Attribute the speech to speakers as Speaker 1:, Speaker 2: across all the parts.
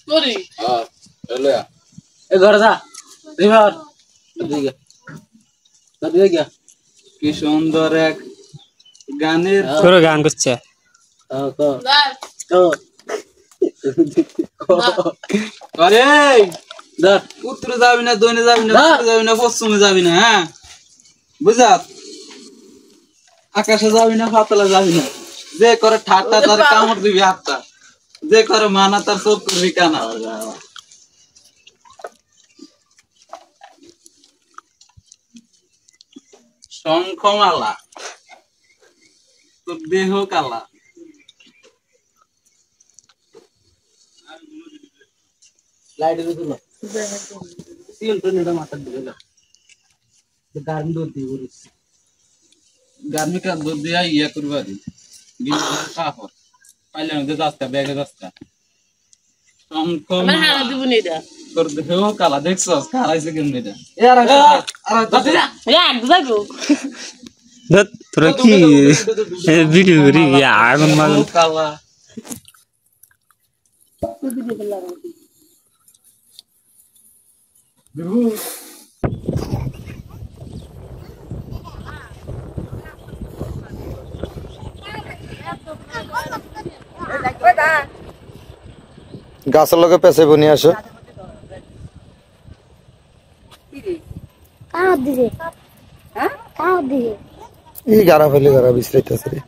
Speaker 1: করি হ্যাঁ এলো এ ঘর যা রিভার দিকে দিকে গিয়া কি সুন্দর এক গানের
Speaker 2: পুরো গান করছে
Speaker 1: আরে উত্তরে যাবি না দক্ষিণে যাবি না যাবি না পশ্চিমে যাবি না হ্যাঁ বুঝাত আকাশে যাবি না পাতলা যাবি না যে করে ঠাট্টা তার কামড় দিবি হাতটা যে করে মানা তার চোখ করবি কানা শঙ্খমালা তোর দেহ কালা লাইট দিল সিল তো নেটা মাথা দিল গার্মি দৌড় দিয়ে বলিস গার্মি কাজ দৌড় দিয়ে ইয়া করবা দি কাপড় পাইলে না যাস্তা ব্যাগে যাস্তা শঙ্খমালা হারা দিব নেটা তোর দেহ কালা দেখছস কালাইছে কেন এটা এরা যাবো
Speaker 2: তোরা কি ভিডিও করি আগুন মাগুন
Speaker 1: কালা
Speaker 3: গাছের লগে পেছে বনি আসো এই গাড়া ফেলে গাড়া বিশ্রাইতেছে রে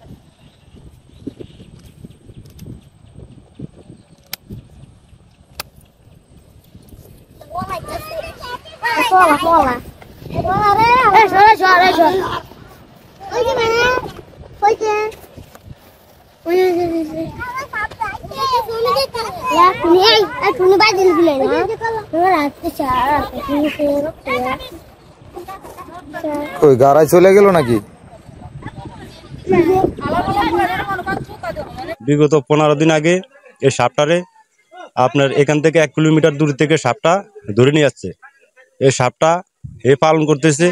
Speaker 3: ওই গাড়ায় চলে গেল নাকি
Speaker 4: বিগত 15 দিন আগে এই সাপটারে আপনার এখান থেকে 1 কিলোমিটার দূর থেকে সাপটা ধরে নিয়ে যাচ্ছে এই সাপটা এ পালন করতেছে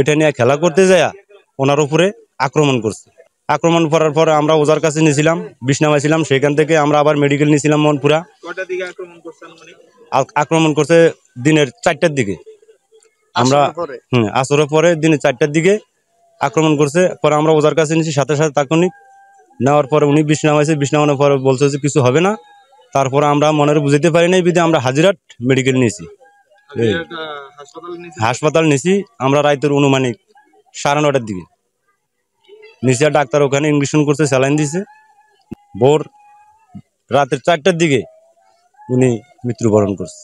Speaker 4: এটা নিয়ে খেলা করতে যায় ওনার উপরে আক্রমণ করছে আক্রমণ করার পরে আমরা ওজার কাছে নিয়েছিলাম বিষ নামাইছিলাম সেখান থেকে আমরা আবার মেডিকেল নিয়েছিলাম মনপুরা আক্রমণ করছে দিনের 4টার দিকে আমরা আসরের পরে দিনের 4টার দিকে আক্রমণ করছে পরে আমরা ওজার কাছে নিয়েছি সাথে সাথে তাৎক্ষণিক নেওয়ার পরে উনি বিষ নামাইছে বিষ নামানোর পরে বলছে যে কিছু হবে না তারপরে আমরা মনের বুঝতে পারি নাই বিধে আমরা হাজিরাট মেডিকেল নিয়েছি হাসপাতাল নিয়েছি আমরা রাতের অনুমানিক 9:30টার দিকে নিচে ডাক্তার ওখানে ইনজেকশন করছে স্যালাইন দিয়েছে ভোর রাতের 4টার দিকে উনি মৃত্যুবরণ করছে।